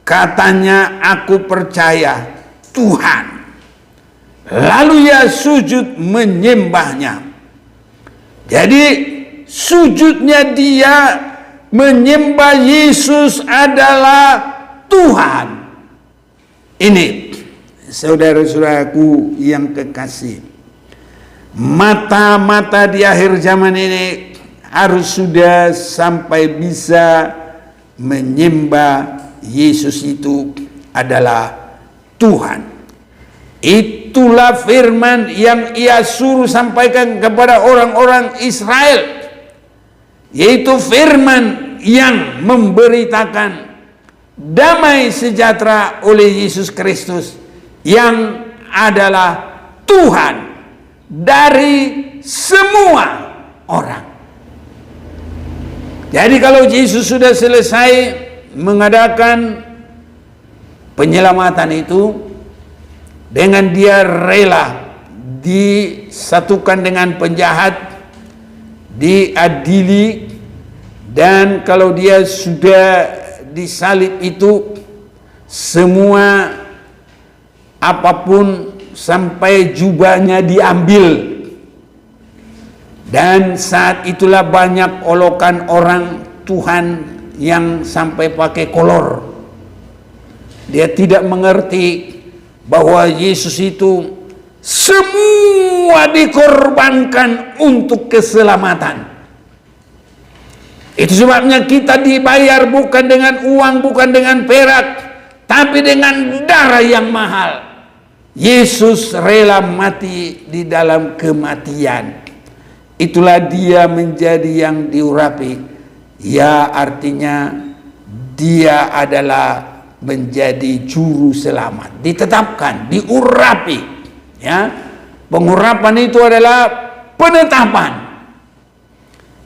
katanya, "Aku percaya Tuhan." Lalu ia sujud menyembahnya. Jadi sujudnya dia menyembah Yesus adalah Tuhan. Ini saudara-saudaraku yang kekasih, mata-mata di akhir zaman ini harus sudah sampai bisa menyembah Yesus itu adalah Tuhan. Itulah firman yang ia suruh sampaikan kepada orang-orang Israel, yaitu firman yang memberitakan damai sejahtera oleh Yesus Kristus yang adalah Tuhan dari semua orang. Jadi kalau Yesus sudah selesai mengadakan penyelamatan itu, dengan dia rela disatukan dengan penjahat, diadili, dan kalau dia sudah disalib itu, semua apapun sampai jubahnya diambil. Dan saat itulah banyak olokan orang Tuhan yang sampai pakai kolor. Dia tidak mengerti bahwa Yesus itu semua dikorbankan untuk keselamatan. Itu sebabnya kita dibayar bukan dengan uang, bukan dengan perak, tapi dengan darah yang mahal. Yesus rela mati di dalam kematian. Itulah dia menjadi yang diurapi. Ya, artinya dia adalah menjadi juru selamat, ditetapkan, diurapi. Ya, pengurapan itu adalah penetapan.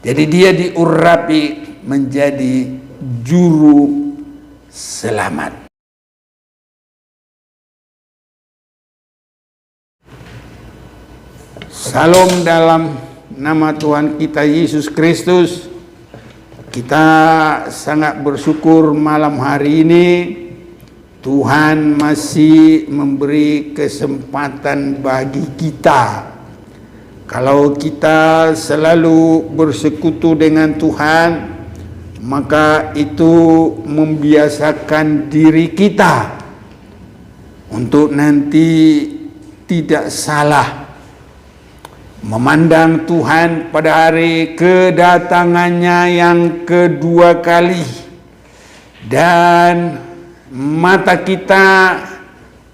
Jadi dia diurapi menjadi juru selamat. Salam dalam nama Tuhan kita Yesus Kristus. Kita sangat bersyukur malam hari ini Tuhan masih memberi kesempatan bagi kita. Kalau kita selalu bersekutu dengan Tuhan, maka itu membiasakan diri kita untuk nanti tidak salah memandang Tuhan pada hari kedatangannya yang kedua kali. Dan mata kita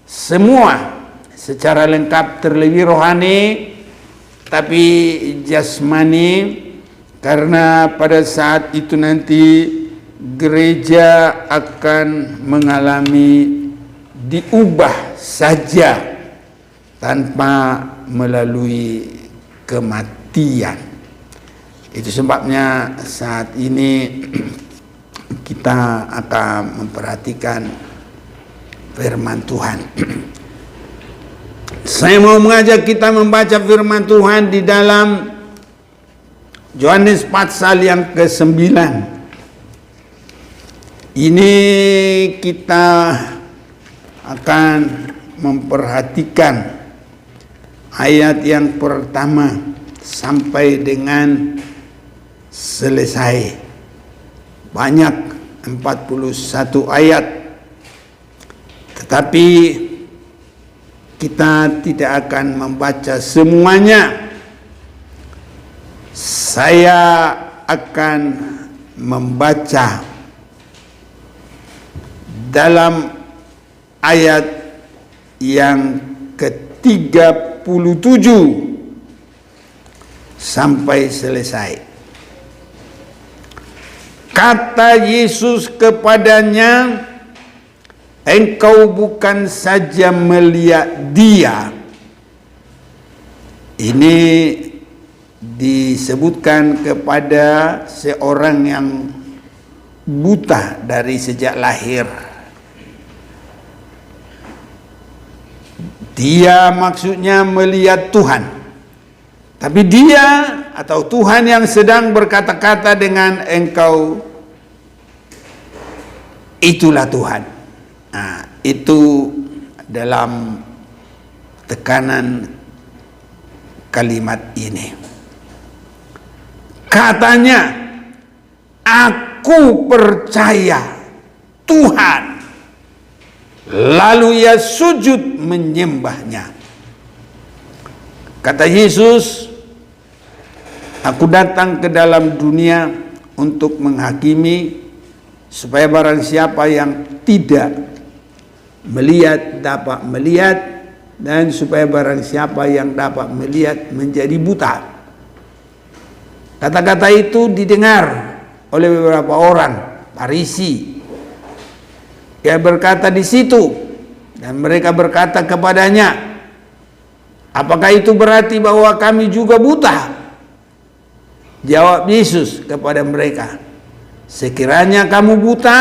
semua secara lengkap terlebih rohani tapi jasmani, karena pada saat itu nanti gereja akan mengalami diubah saja tanpa melalui kematian. Itu sebabnya saat ini kita akan memperhatikan firman Tuhan. Saya mau mengajak kita membaca firman Tuhan di dalam Yohanes pasal yang ke-9. Ini kita akan memperhatikan ayat yang pertama sampai dengan selesai. Banyak 41 ayat. Tetapi kita tidak akan membaca semuanya. Saya akan membaca dalam ayat yang ke-37 sampai selesai. Kata Yesus kepadanya, "Engkau bukan saja melihat Dia." Ini disebutkan kepada seorang yang buta dari sejak lahir. Dia maksudnya melihat Tuhan. Tapi dia atau Tuhan yang sedang berkata-kata dengan engkau itulah Tuhan. Nah, itu dalam tekanan kalimat ini. Katanya, aku percaya Tuhan. Lalu ia sujud menyembahnya. Kata Yesus, aku datang ke dalam dunia untuk menghakimi, supaya barang siapa yang tidak melihat dapat melihat, dan supaya barang siapa yang dapat melihat menjadi buta. Kata-kata itu didengar oleh beberapa orang Farisi. Dia berkata di situ, dan mereka berkata kepadanya, apakah itu berarti bahwa kami juga buta? Jawab Yesus kepada mereka, sekiranya kamu buta,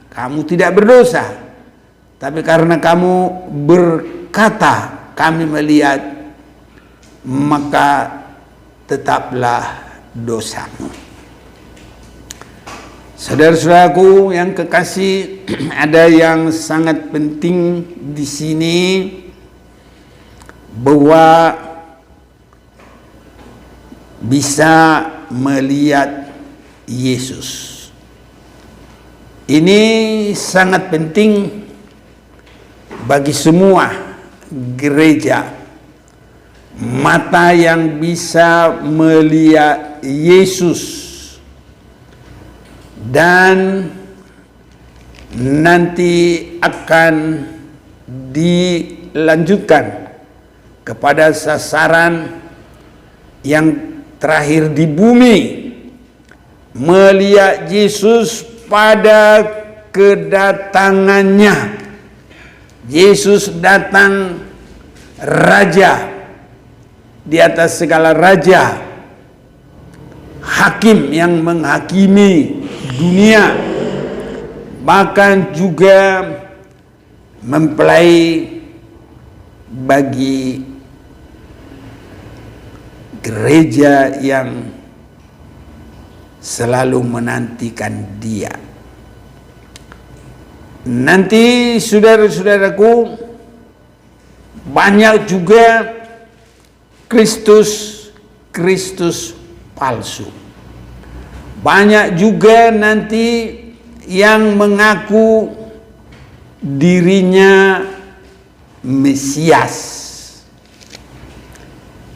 kamu tidak berdosa. Tapi karena kamu berkata, kami melihat, maka tetaplah dosamu. Saudara-saudaraku yang kekasih, ada yang sangat penting di sini, bahwa bisa melihat Yesus. Ini sangat penting bagi semua gereja. Mata yang bisa melihat Yesus, dan nanti akan dilanjutkan kepada sasaran yang terakhir di bumi, melihat Yesus pada kedatangannya. Yesus datang raja di atas segala raja, hakim yang menghakimi dunia, bahkan juga mempelai bagi gereja yang selalu menantikan Dia. Nanti saudara-saudaraku, banyak juga Kristus palsu. Banyak juga nanti yang mengaku dirinya Mesias.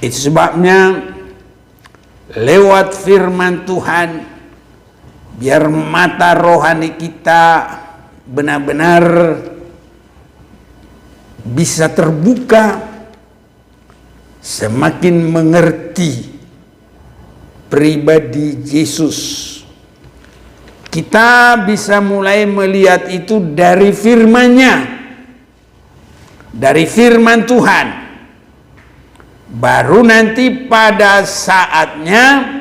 Itu sebabnya lewat firman Tuhan, biar mata rohani kita benar-benar bisa terbuka, semakin mengerti pribadi Yesus. Kita bisa mulai melihat itu dari firman-Nya, dari firman Tuhan. Baru nanti pada saatnya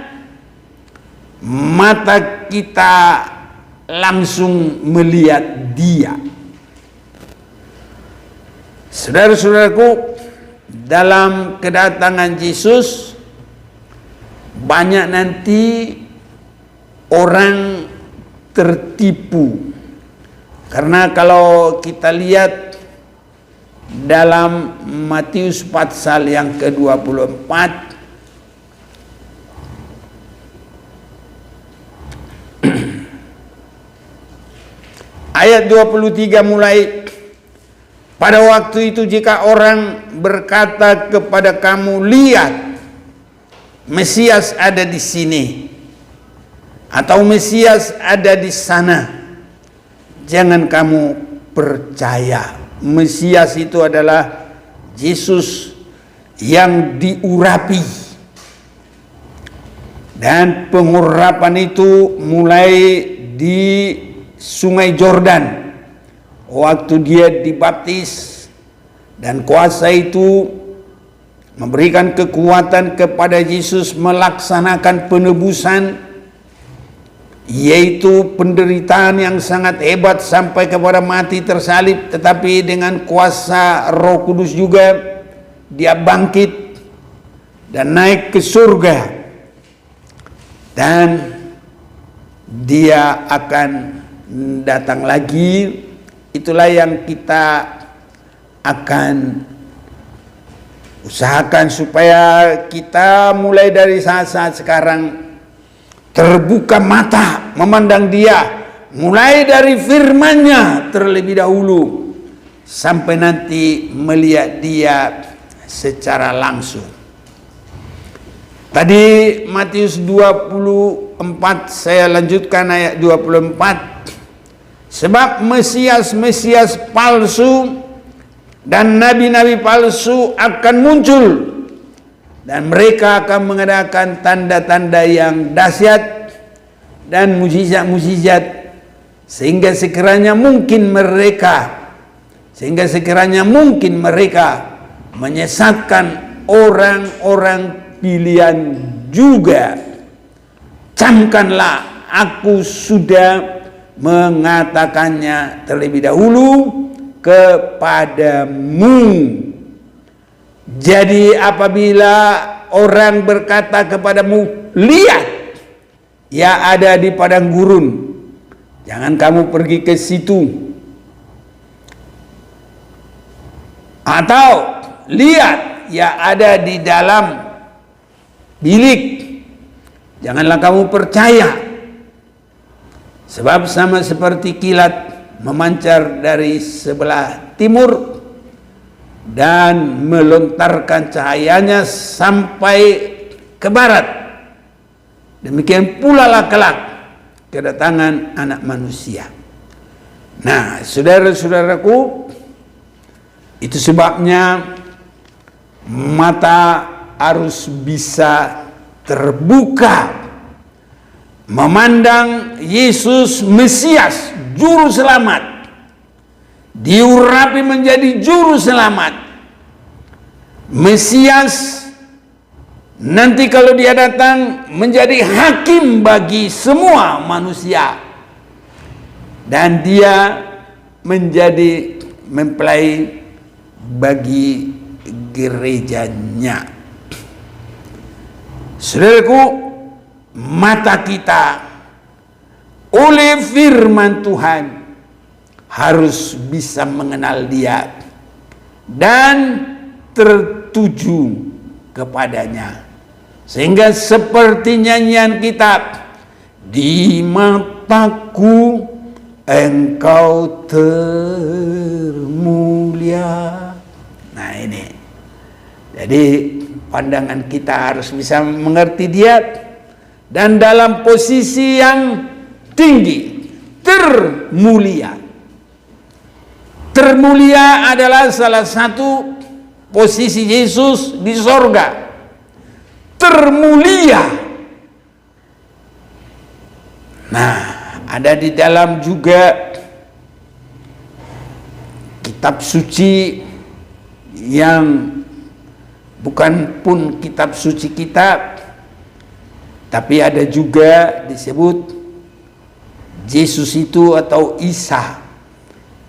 mata kita langsung melihat Dia. Saudara-saudaraku, dalam kedatangan Yesus, banyak nanti orang tertipu. Karena kalau kita lihat dalam Matius pasal yang ke-24, ayat 23 mulai, pada waktu itu jika orang berkata kepada kamu, lihat, Mesias ada di sini, atau Mesias ada di sana, jangan kamu percaya. Mesias itu adalah Yesus yang diurapi, dan pengurapan itu mulai di Sungai Jordan waktu dia dibaptis, dan kuasa itu memberikan kekuatan kepada Yesus melaksanakan penebusan, yaitu penderitaan yang sangat hebat sampai kepada mati tersalib, tetapi dengan kuasa Roh Kudus juga dia bangkit dan naik ke surga, dan dia akan datang lagi. Itulah yang kita akan usahakan supaya kita mulai dari saat-saat sekarang terbuka mata memandang Dia, mulai dari firman-Nya terlebih dahulu sampai nanti melihat Dia secara langsung. Tadi Matius 24, saya lanjutkan ayat 24. Sebab Mesias palsu dan nabi-nabi palsu akan muncul, dan mereka akan mengadakan tanda-tanda yang dahsyat dan mukjizat-mukjizat, sehingga sekiranya mungkin mereka menyesatkan orang-orang pilihan juga. Camkanlah, aku sudah mengatakannya terlebih dahulu kepadamu. Jadi apabila orang berkata kepadamu, lihat, ia ada di padang gurun, jangan kamu pergi ke situ. Atau lihat, ia ada di dalam bilik, janganlah kamu percaya. Sebab sama seperti kilat memancar dari sebelah timur dan melontarkan cahayanya sampai ke barat, demikian pula lah kelak kedatangan Anak Manusia. Nah, saudara-saudaraku, itu sebabnya mata harus bisa terbuka memandang Yesus Mesias, Juru Selamat, diurapi menjadi Juru Selamat. Mesias nanti kalau Dia datang menjadi hakim bagi semua manusia, dan Dia menjadi mempelai bagi gerejanya. Saudaraku, mata kita oleh firman Tuhan harus bisa mengenal Dia dan tertuju kepadanya, sehingga seperti nyanyian kita, di mataku Engkau termulia. Nah ini, jadi pandangan kita harus bisa mengerti Dia dan dalam posisi yang tinggi, termulia. Termulia adalah salah satu posisi Yesus di sorga. Termulia. Nah, ada di dalam juga kitab suci yang bukan pun kitab suci kita, tapi ada juga disebut Yesus itu atau Isa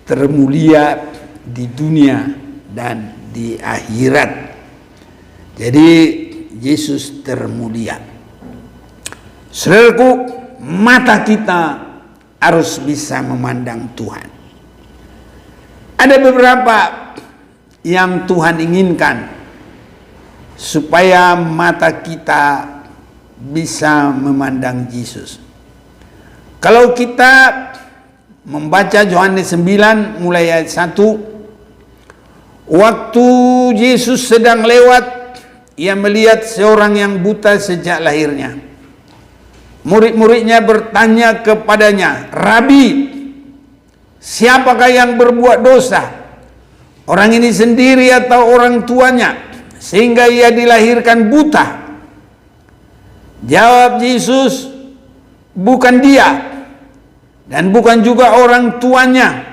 termulia di dunia dan di akhirat. Jadi Yesus termulia. Saudaraku, mata kita harus bisa memandang Tuhan. Ada beberapa yang Tuhan inginkan supaya mata kita bisa memandang Yesus. Kalau kita membaca Yohanes 9 mulai ayat 1, waktu Yesus sedang lewat, Ia melihat seorang yang buta sejak lahirnya. Murid-muridnya bertanya kepadanya, Rabi, siapakah yang berbuat dosa, orang ini sendiri atau orang tuanya, sehingga ia dilahirkan buta? Jawab Yesus, bukan dia dan bukan juga orang tuanya,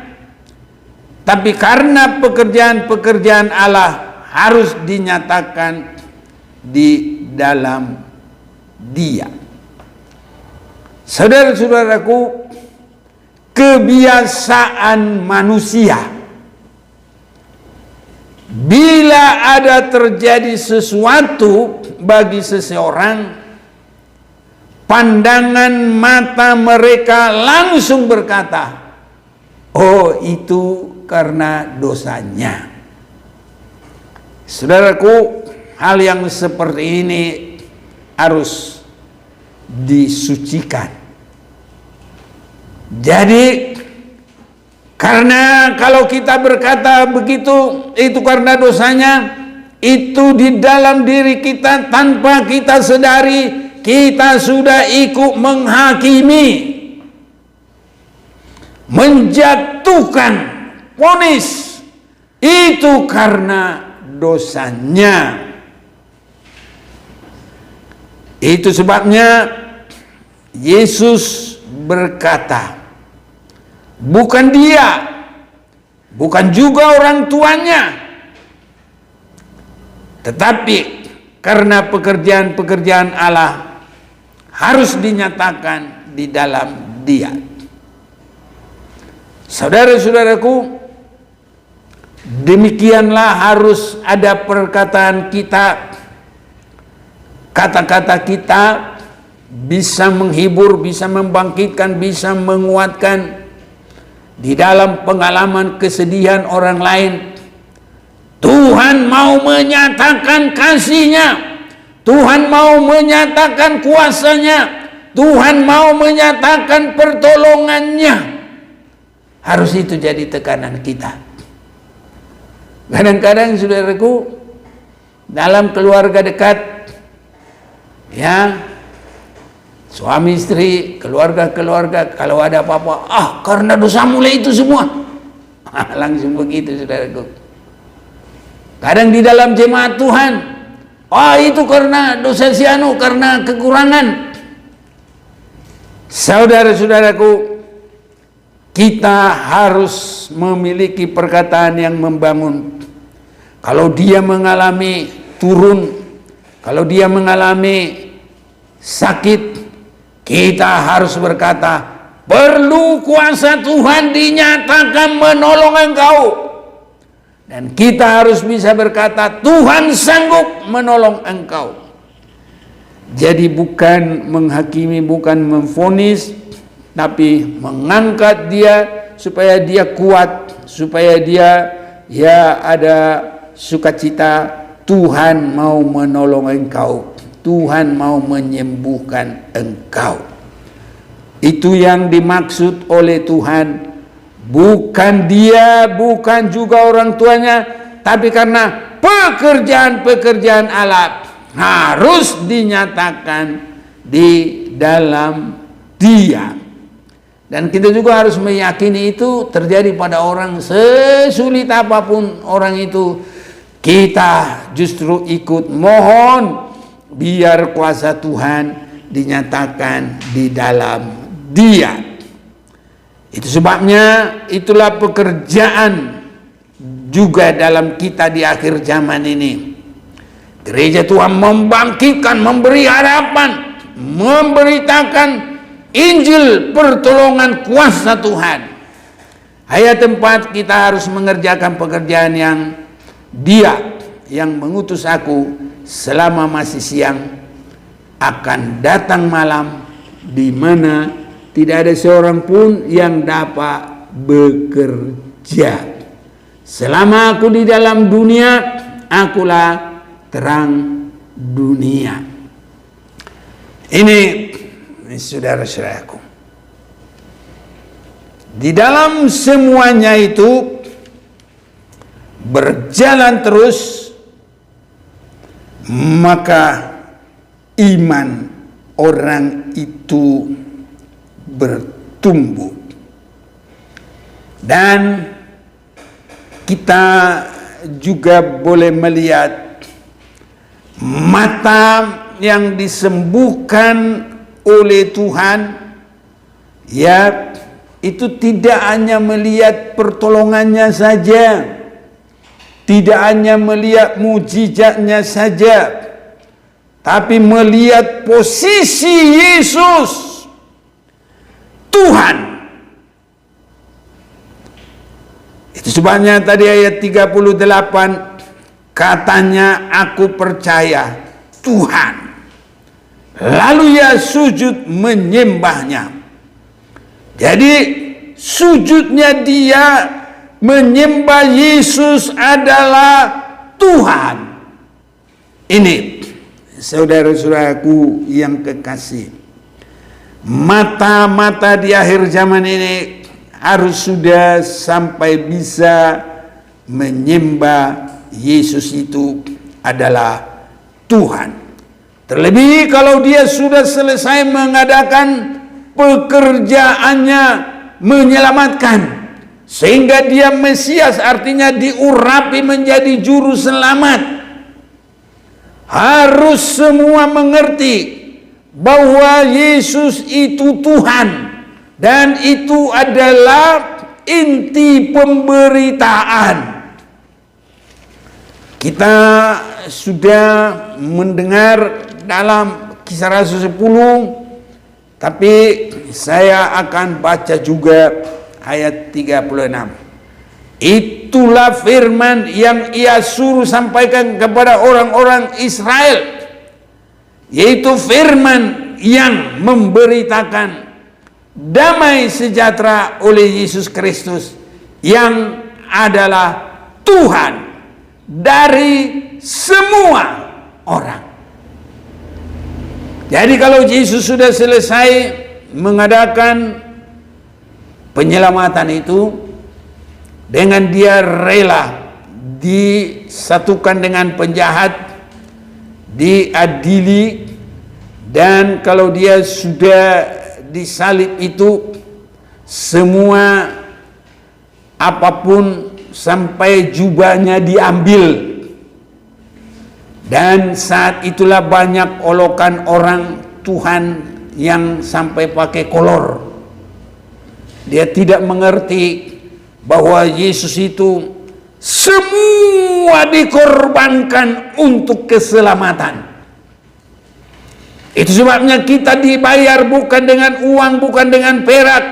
tapi karena pekerjaan-pekerjaan Allah harus dinyatakan di dalam dia. Saudara-saudaraku, kebiasaan manusia, bila ada terjadi sesuatu bagi seseorang, pandangan mata mereka langsung berkata, oh itu karena dosanya. Saudaraku, hal yang seperti ini harus disucikan. Jadi karena kalau kita berkata begitu, itu karena dosanya, itu di dalam diri kita tanpa kita sadari, kita sudah ikut menghakimi, menjatuhkan vonis itu karena dosanya. Itu sebabnya Yesus berkata, bukan dia, bukan juga orang tuanya, tetapi karena pekerjaan-pekerjaan Allah harus dinyatakan di dalam dia. Saudara-saudaraku, demikianlah harus ada perkataan kita, kata-kata kita bisa menghibur, bisa membangkitkan, bisa menguatkan di dalam pengalaman kesedihan orang lain. Tuhan mau menyatakan kasih-Nya, Tuhan mau menyatakan kuasa-Nya, Tuhan mau menyatakan pertolongan-Nya. Harus itu jadi tekanan kita. Kadang-kadang saudaraku, dalam keluarga dekat, ya, suami istri, keluarga-keluarga, kalau ada apa-apa, karena dosa mulai itu semua. Langsung begitu saudaraku. Kadang di dalam jemaat Tuhan, itu karena dosa si anu, karena kekurangan. Saudara-saudaraku, kita harus memiliki perkataan yang membangun. Kalau dia mengalami turun, kalau dia mengalami sakit, kita harus berkata, perlu kuasa Tuhan dinyatakan menolong engkau. Dan kita harus bisa berkata, Tuhan sanggup menolong engkau. Jadi bukan menghakimi, bukan memvonis, tapi mengangkat dia supaya dia kuat, supaya dia ada sukacita. Tuhan mau menolong engkau, Tuhan mau menyembuhkan engkau. Itu yang dimaksud oleh Tuhan. Bukan dia, bukan juga orang tuanya, tapi karena pekerjaan-pekerjaan Allah harus dinyatakan di dalam dia. Dan kita juga harus meyakini itu terjadi pada orang, sesulit apapun orang itu. Kita justru ikut mohon biar kuasa Tuhan dinyatakan di dalam dia. Itu sebabnya itulah pekerjaan juga dalam kita di akhir zaman ini. Gereja Tuhan membangkitkan, memberi harapan, memberitakan Injil pertolongan kuasa Tuhan. Ayat 4, kita harus mengerjakan pekerjaan yang Dia yang mengutus aku selama masih siang akan datang malam, di mana tidak ada seorang pun yang dapat bekerja. Selama aku di dalam dunia, akulah terang dunia. Ini saudara-saudaraku, di dalam semuanya itu berjalan terus, maka iman orang itu bertumbuh. Dan kita juga boleh melihat mata yang disembuhkan oleh Tuhan, ya, itu tidak hanya melihat pertolongannya saja, tidak hanya melihat mujizatnya saja, tapi melihat posisi Yesus Tuhan. Itu sebabnya tadi ayat 38 katanya, aku percaya Tuhan lalu ia sujud menyembahnya. Jadi sujudnya dia menyembah Yesus adalah Tuhan. Ini saudara-saudaraku yang kekasih, mata-mata di akhir zaman ini harus sudah sampai bisa menyembah Yesus itu adalah Tuhan. Terlebih kalau dia sudah selesai mengadakan pekerjaannya menyelamatkan, sehingga dia Mesias, artinya diurapi menjadi juru selamat. Harus semua mengerti bahwa Yesus itu Tuhan, dan itu adalah inti pemberitaan. Kita sudah mendengar dalam Kisah Rasul 10, tapi saya akan baca juga ayat 36. Itulah firman yang ia suruh sampaikan kepada orang-orang Israel, yaitu firman yang memberitakan damai sejahtera oleh Yesus Kristus, yang adalah Tuhan dari semua orang. Jadi kalau Yesus sudah selesai mengadakan penyelamatan itu, dengan dia rela disatukan dengan penjahat, diadili, dan kalau dia sudah disalib itu, semua apapun sampai jubahnya diambil. Dan saat itulah banyak olokan orang Tuhan yang sampai pakai kolor. Dia tidak mengerti bahwa Yesus itu semua dikorbankan untuk keselamatan. Itu sebabnya kita dibayar bukan dengan uang, bukan dengan perak,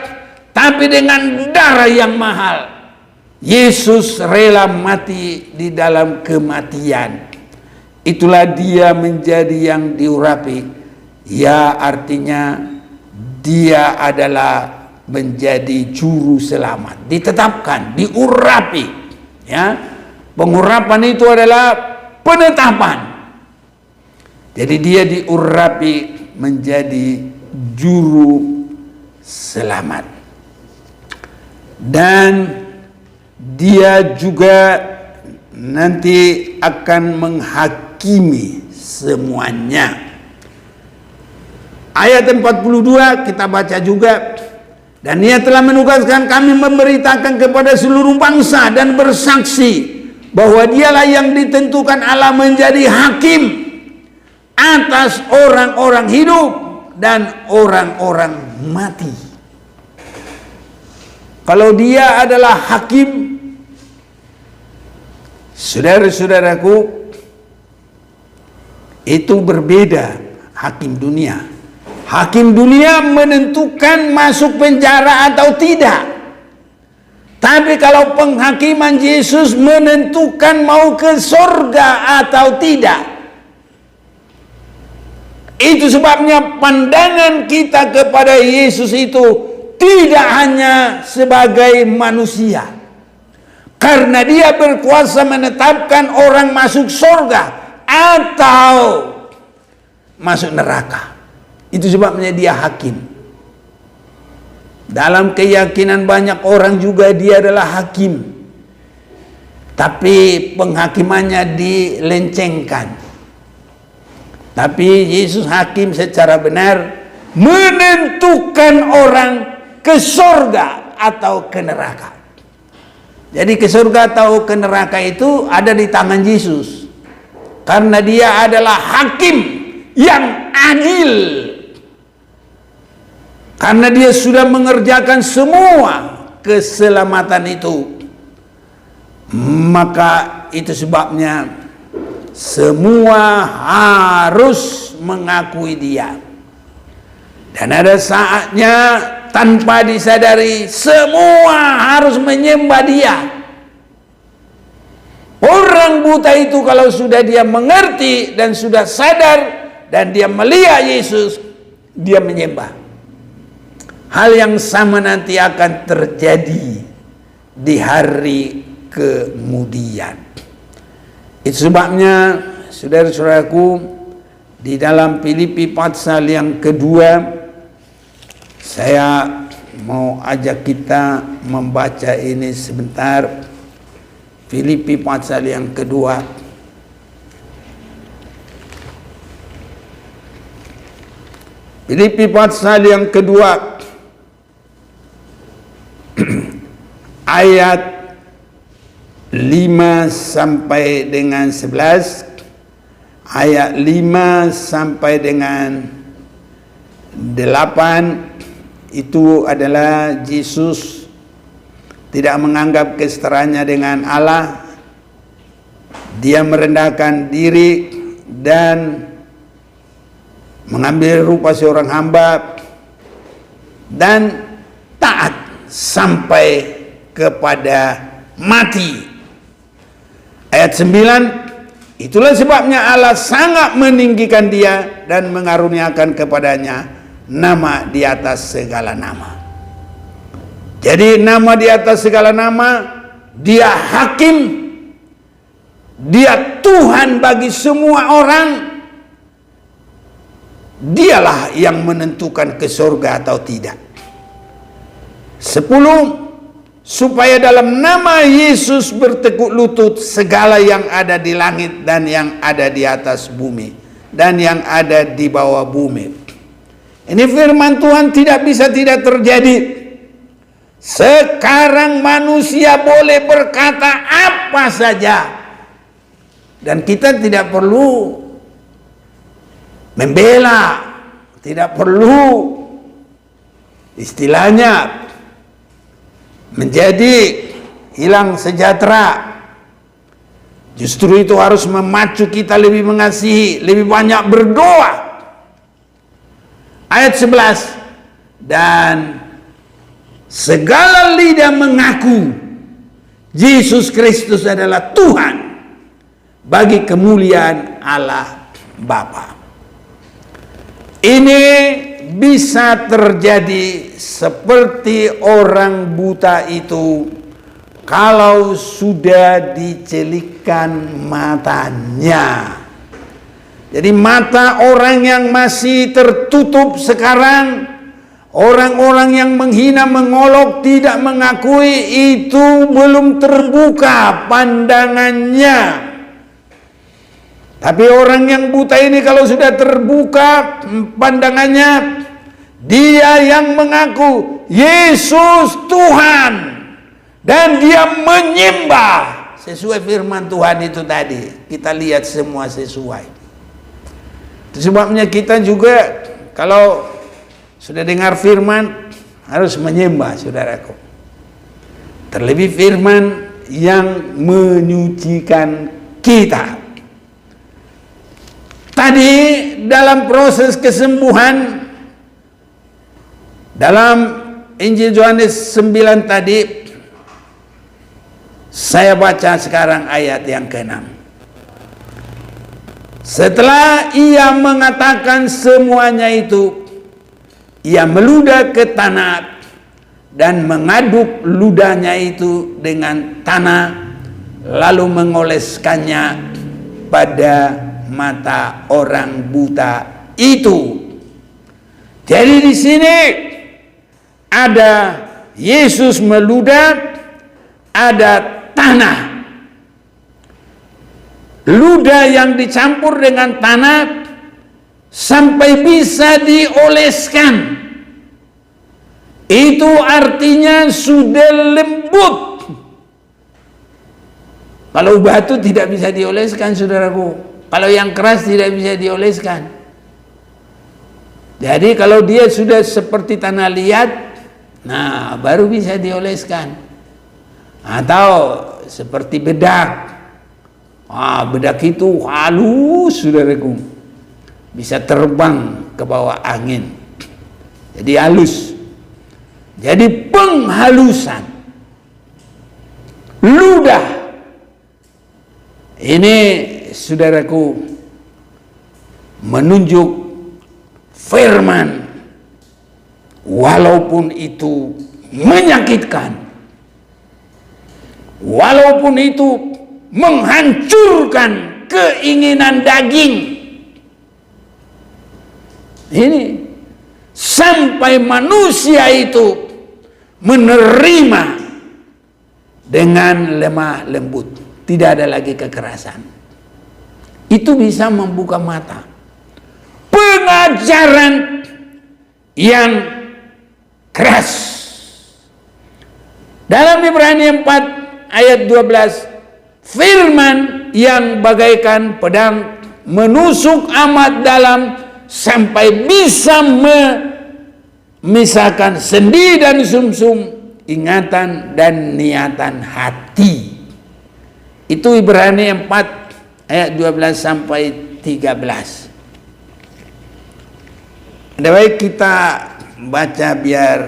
tapi dengan darah yang mahal. Yesus rela mati di dalam kematian. Itulah dia menjadi yang diurapi. Ya, artinya dia adalah menjadi juru selamat, ditetapkan, diurapi. Ya, pengurapan itu adalah penetapan. Jadi dia diurapi menjadi juru selamat, dan dia juga nanti akan menghakimi semuanya. Ayat 42 kita baca juga. Dan ia telah menugaskan kami memberitakan kepada seluruh bangsa dan bersaksi bahwa dialah yang ditentukan Allah menjadi hakim atas orang-orang hidup dan orang-orang mati. Kalau dia adalah hakim, saudara-saudaraku, itu berbeda hakim dunia. Hakim dunia menentukan masuk penjara atau tidak. Tapi kalau penghakiman Yesus menentukan mau ke surga atau tidak. Itu sebabnya pandangan kita kepada Yesus itu tidak hanya sebagai manusia. Karena dia berkuasa menetapkan orang masuk surga atau masuk neraka. Itu sebabnya dia hakim. Dalam keyakinan banyak orang juga dia adalah hakim, tapi penghakimannya dilencengkan. Tapi Yesus hakim secara benar, menentukan orang ke surga atau ke neraka. Jadi ke surga atau ke neraka itu ada di tangan Yesus, karena dia adalah hakim yang adil. Karena dia sudah mengerjakan semua keselamatan itu, maka itu sebabnya semua harus mengakui dia. Dan ada saatnya tanpa disadari semua harus menyembah dia. Orang buta itu kalau sudah dia mengerti dan sudah sadar dan dia melihat Yesus, dia menyembah. Hal yang sama nanti akan terjadi di hari kemudian. Itu sebabnya saudara-saudaraku, di dalam Filipi pasal yang kedua, saya mau ajak kita membaca ini sebentar. Filipi pasal yang kedua. Filipi pasal yang kedua ayat 5 sampai dengan 11, ayat 5 sampai dengan 8 itu adalah Yesus tidak menganggap kesetaraannya dengan Allah. Dia merendahkan diri dan mengambil rupa seorang hamba dan taat sampai kepada mati. Ayat 9, itulah sebabnya Allah sangat meninggikan dia dan mengaruniakan kepadanya nama di atas segala nama. Jadi nama di atas segala nama, dia hakim, dia Tuhan bagi semua orang. Dialah yang menentukan ke surga atau tidak. 10, supaya dalam nama Yesus bertekuk lutut segala yang ada di langit dan yang ada di atas bumi dan yang ada di bawah bumi. Ini firman Tuhan tidak bisa tidak terjadi. Sekarang manusia boleh berkata apa saja dan kita tidak perlu membela, tidak perlu istilahnya menjadi hilang sejahtera. Justru itu harus memacu kita lebih mengasihi, lebih banyak berdoa. Ayat 11, dan segala lidah mengaku Yesus Kristus adalah Tuhan bagi kemuliaan Allah Bapa. Ini bisa terjadi seperti orang buta itu kalau sudah dicelikkan matanya. Jadi mata orang yang masih tertutup sekarang, orang-orang yang menghina, mengolok, tidak mengakui, itu belum terbuka pandangannya. Tapi orang yang buta ini kalau sudah terbuka pandangannya, dia yang mengaku Yesus Tuhan dan dia menyembah sesuai firman Tuhan itu tadi. Kita lihat semua sesuai. Itu sebabnya kita juga kalau sudah dengar firman harus menyembah, saudaraku. Terlebih firman yang menyucikan kita. Tadi dalam proses kesembuhan, dalam Injil Yohanes 9 tadi, saya baca sekarang ayat yang ke-6. Setelah ia mengatakan semuanya itu, ia meludah ke tanah dan mengaduk ludahnya itu dengan tanah, lalu mengoleskannya pada mata orang buta itu. Jadi di sini ada Yesus meludah, ada tanah. Ludah yang dicampur dengan tanah sampai bisa dioleskan. Itu artinya sudah lembut. Kalau batu tidak bisa dioleskan, saudaraku. Kalau yang keras tidak bisa dioleskan. Jadi kalau dia sudah seperti tanah liat, nah baru bisa dioleskan. Atau seperti bedak. Bedak itu halus, saudaraku. Bisa terbang ke bawah angin. Jadi halus. Jadi penghalusan. Ludah. Ini, saudaraku, menunjuk firman walaupun itu menyakitkan, walaupun itu menghancurkan keinginan daging. Ini sampai manusia itu menerima dengan lemah lembut, tidak ada lagi kekerasan. Itu bisa membuka mata. Pengajaran yang keras. Dalam Ibrani 4 ayat 12, firman yang bagaikan pedang menusuk amat dalam sampai bisa memisahkan sendi dan sumsum, ingatan dan niatan hati. Itu Ibrani 4 ayat 12 sampai 13. Baik, kita baca biar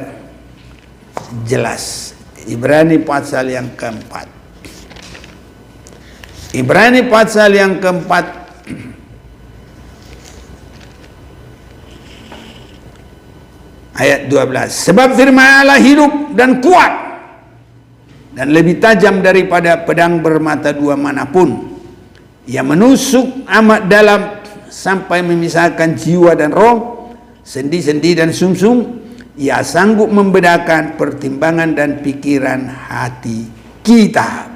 jelas. Ibrani pasal yang keempat. Ibrani pasal yang keempat ayat 12. Sebab firman Allah hidup dan kuat dan lebih tajam daripada pedang bermata dua manapun, ia menusuk amat dalam sampai memisahkan jiwa dan roh, sendi-sendi dan sumsum. Ia sanggup membedakan pertimbangan dan pikiran hati kita.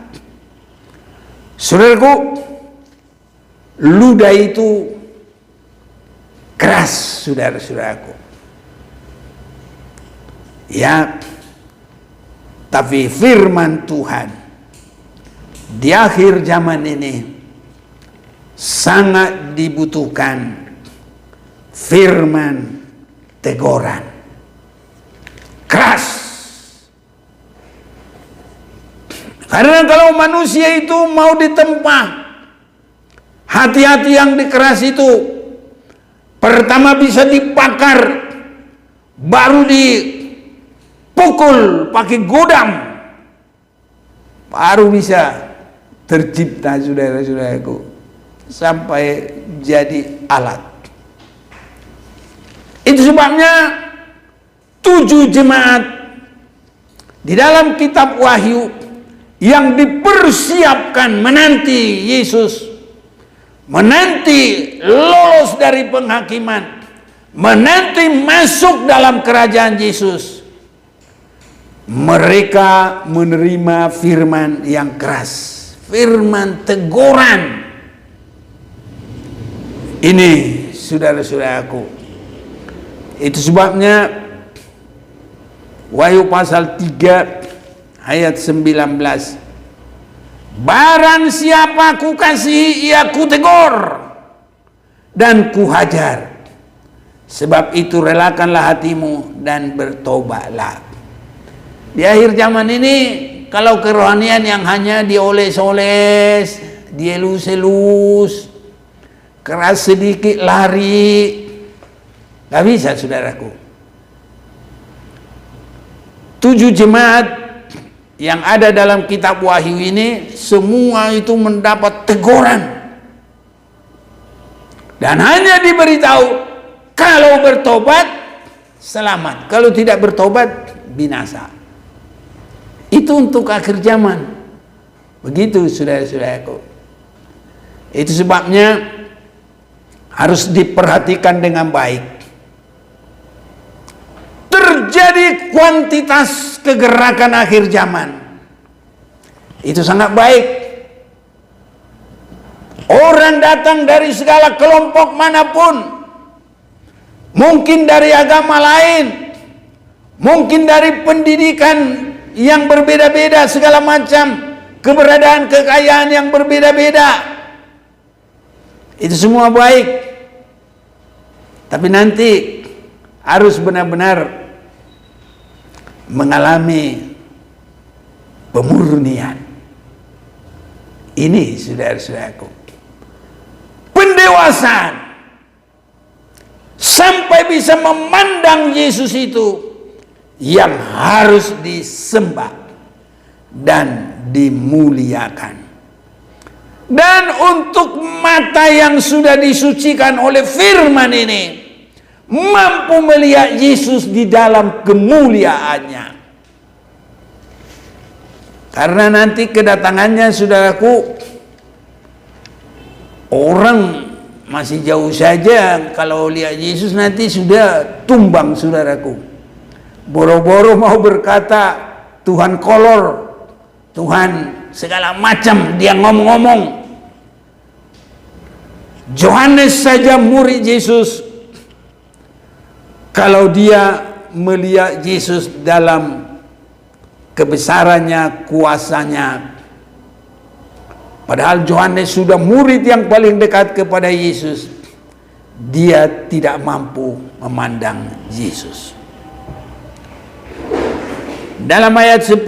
Saudaraku, ludah itu keras, saudara-saudaraku. Ya, tapi firman Tuhan di akhir zaman ini sangat dibutuhkan firman teguran keras. Karena kalau manusia itu mau ditempa, hati-hati yang dikeras itu pertama bisa dibakar, baru dipukul pakai godam, baru bisa tercipta, saudara-saudaraku, sampai jadi alat. Itu sebabnya 7 jemaat di dalam kitab Wahyu yang dipersiapkan menanti Yesus, menanti lolos dari penghakiman, menanti masuk dalam kerajaan Yesus, mereka menerima firman yang keras, firman teguran. Ini saudara-saudaraku, itu sebabnya Wahyu pasal 3 ayat 19, barang siapa ku kasihi ia ku tegur dan ku hajar, sebab itu relakanlah hatimu dan bertobatlah. Di akhir zaman ini, kalau kerohanian yang hanya dioles-oles, dielus-elus, keras sedikit lari, gak bisa, saudaraku. 7 jemaat yang ada dalam kitab Wahyu ini semua itu mendapat teguran dan hanya diberitahu kalau bertobat selamat, kalau tidak bertobat binasa. Itu untuk akhir zaman. Begitu, saudara-saudaraku. Itu sebabnya harus diperhatikan dengan baik. Terjadi kuantitas kegerakan akhir zaman. Itu sangat baik. Orang datang dari segala kelompok manapun, mungkin dari agama lain, mungkin dari pendidikan yang berbeda-beda, segala macam keberadaan, kekayaan yang berbeda-beda. Itu semua baik. Tapi nanti harus benar-benar mengalami pemurnian. Ini, saudara-saudaraku, pendewasaan sampai bisa memandang Yesus itu yang harus disembah dan dimuliakan. Dan untuk mata yang sudah disucikan oleh firman ini, mampu melihat Yesus di dalam kemuliaannya. Karena nanti kedatangannya, saudaraku, orang masih jauh saja kalau lihat Yesus nanti sudah tumbang, saudaraku. Boro-boro mau berkata Tuhan kolor, Tuhan segala macam, dia ngomong-ngomong. Yohanes saja murid Yesus, kalau dia melihat Yesus dalam kebesarannya, kuasanya, padahal Yohanes sudah murid yang paling dekat kepada Yesus, dia tidak mampu memandang Yesus. Dalam ayat 10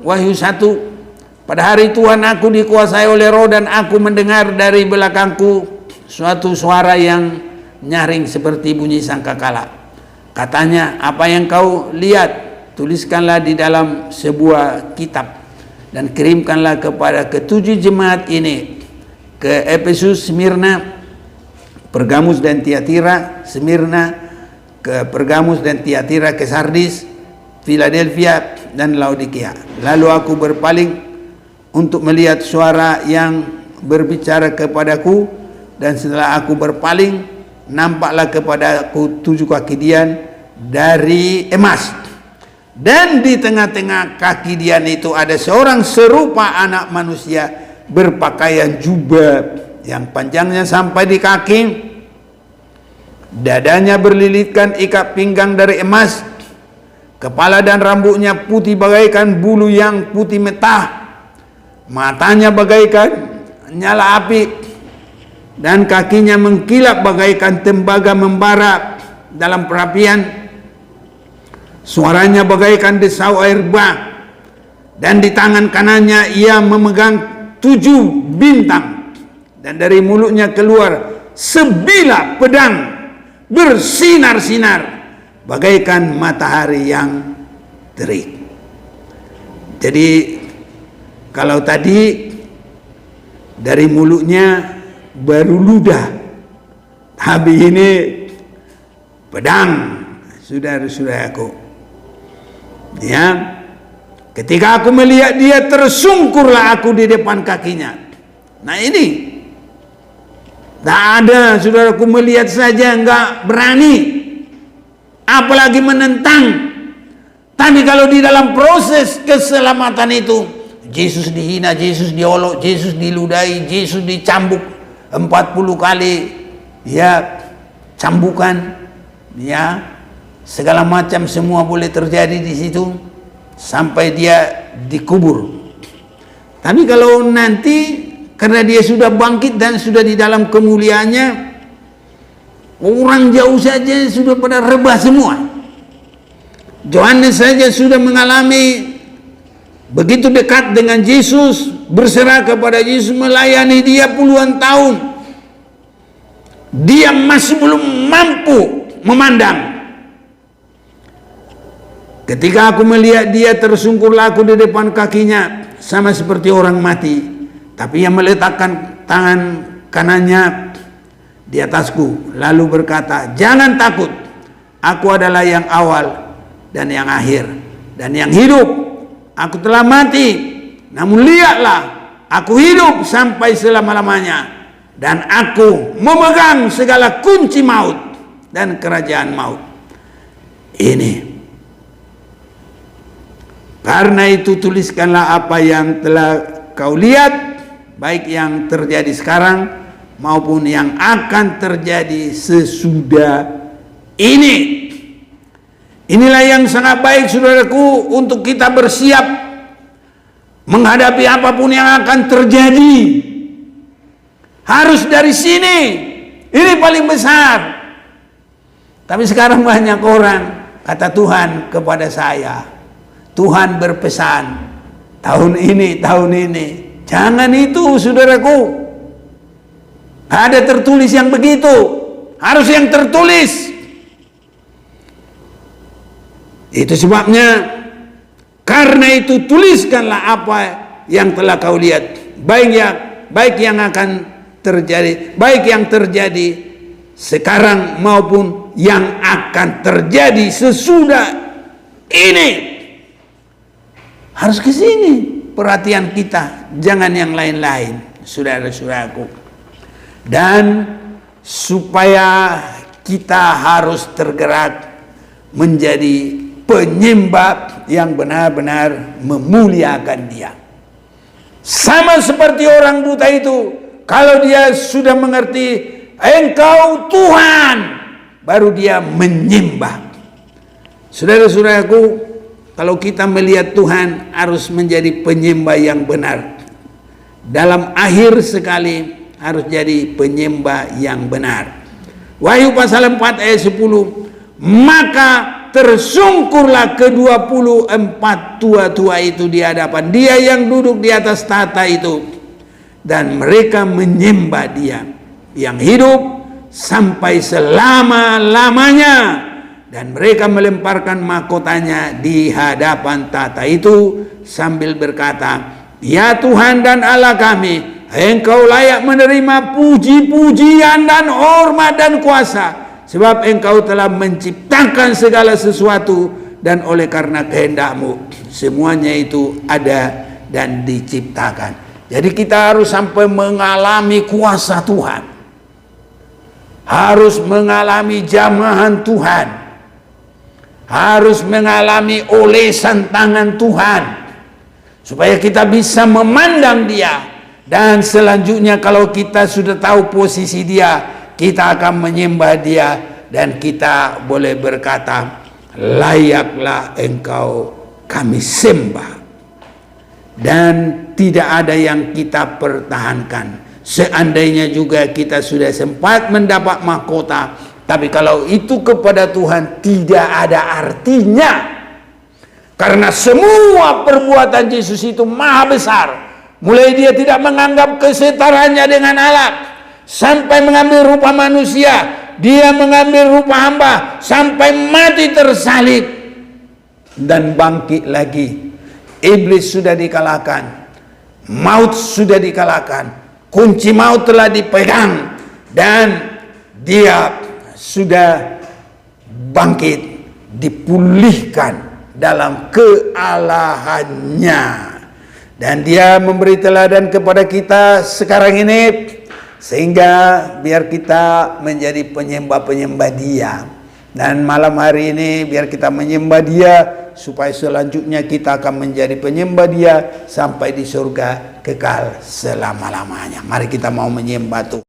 Wahyu 1, pada hari Tuhan aku dikuasai oleh Roh, dan aku mendengar dari belakangku suatu suara yang nyaring seperti bunyi sangkakala. Katanya, apa yang kau lihat, tuliskanlah di dalam sebuah kitab dan kirimkanlah kepada ketujuh jemaat ini, ke Efesus, Smyrna, Pergamus dan Tiatira. Smyrna, ke Pergamus dan Tiatira, ke Sardis, Philadelphia dan Laodikia. Lalu aku berpaling untuk melihat suara yang berbicara kepadaku, dan setelah aku berpaling, nampaklah kepadaku 7 kaki dian dari emas, dan di tengah-tengah kaki dian itu ada seorang serupa anak manusia, berpakaian jubah yang panjangnya sampai di kaki, dadanya berlilitkan ikat pinggang dari emas, kepala dan rambutnya putih bagaikan bulu yang putih metah, matanya bagaikan nyala api, dan kakinya mengkilap bagaikan tembaga membara dalam perapian. Suaranya bagaikan desau air bah, dan di tangan kanannya ia memegang 7 bintang, dan dari mulutnya keluar sebilah pedang bersinar-sinar bagaikan matahari yang terik. Jadi kalau tadi dari mulutnya baru ludah, tapi ini pedang, saudara-saudaraku. Ya, ketika aku melihat dia, tersungkurlah aku di depan kakinya. Nah ini, tak ada, saudaraku, melihat saja enggak berani, apalagi menentang. Tapi kalau di dalam proses keselamatan itu, Yesus dihina, Yesus diolok, Yesus diludahi, Yesus dicambuk 40 kali, ya, cambukan, ya, segala macam semua boleh terjadi di situ sampai dia dikubur. Tapi kalau nanti karena dia sudah bangkit dan sudah di dalam kemuliaannya, orang jauh saja sudah pada rebah semua. Yohanes saja sudah mengalami begitu dekat dengan Yesus, berserah kepada Yesus, melayani dia puluhan tahun. Dia masih belum mampu memandang. Ketika aku melihat dia, tersungkurlah aku di depan kakinya, sama seperti orang mati. Tapi ia meletakkan tangan kanannya di atasku, lalu berkata, jangan takut, aku adalah yang awal dan yang akhir dan yang hidup. Aku telah mati, namun lihatlah, aku hidup sampai selama-lamanya, dan aku memegang segala kunci maut dan kerajaan maut. Ini. Karena itu tuliskanlah apa yang telah kau lihat, baik yang terjadi sekarang maupun yang akan terjadi sesudah ini. Inilah yang sangat baik, saudaraku, untuk kita bersiap menghadapi apapun yang akan terjadi. Harus dari sini. Ini paling besar. Tapi sekarang banyak orang, kata Tuhan kepada saya, Tuhan berpesan, tahun ini, jangan itu, saudaraku. Ada tertulis yang begitu. Harus yang tertulis. Itu sebabnya, karena itu tuliskanlah apa yang telah kau lihat, baik yang baik yang akan terjadi, baik yang terjadi sekarang maupun yang akan terjadi sesudah ini. Harus ke sini perhatian kita, jangan yang lain-lain, saudara-saudaraku. Dan supaya kita harus tergerak menjadi penyembah yang benar-benar memuliakan Dia. Sama seperti orang buta itu, kalau dia sudah mengerti Engkau Tuhan, baru dia menyembah. Saudara-saudaraku, kalau kita melihat Tuhan harus menjadi penyembah yang benar. Dalam akhir sekali harus jadi penyembah yang benar. Wahyu pasal 4 ayat 10, maka tersungkurlah ke-24 tua-tua itu di hadapan Dia yang duduk di atas tahta itu, dan mereka menyembah Dia yang hidup sampai selama-lamanya, dan mereka melemparkan mahkotanya di hadapan tahta itu sambil berkata, ya Tuhan dan Allah kami, Engkau layak menerima puji-pujian dan hormat dan kuasa, sebab Engkau telah menciptakan segala sesuatu, dan oleh karena kehendak-Mu semuanya itu ada dan diciptakan. Jadi kita harus sampai mengalami kuasa Tuhan, harus mengalami jamahan Tuhan, harus mengalami olesan tangan Tuhan, supaya kita bisa memandang Dia. Dan selanjutnya kalau kita sudah tahu posisi Dia, kita akan menyembah Dia, dan kita boleh berkata, layaklah Engkau kami sembah. Dan tidak ada yang kita pertahankan. Seandainya juga kita sudah sempat mendapat mahkota, tapi kalau itu kepada Tuhan tidak ada artinya. Karena semua perbuatan Yesus itu maha besar. Mulai Dia tidak menganggap kesetaraannya dengan Allah, sampai mengambil rupa manusia, Dia mengambil rupa hamba, sampai mati tersalib dan bangkit lagi. Iblis sudah dikalahkan, maut sudah dikalahkan, kunci maut telah dipegang, dan Dia sudah bangkit, dipulihkan dalam kealahannya. Dan Dia memberi teladan kepada kita sekarang ini, sehingga biar kita menjadi penyembah-penyembah Dia. Dan malam hari ini biar kita menyembah Dia, supaya selanjutnya kita akan menjadi penyembah Dia sampai di surga kekal selama-lamanya. Mari kita mau menyembah Tuhan.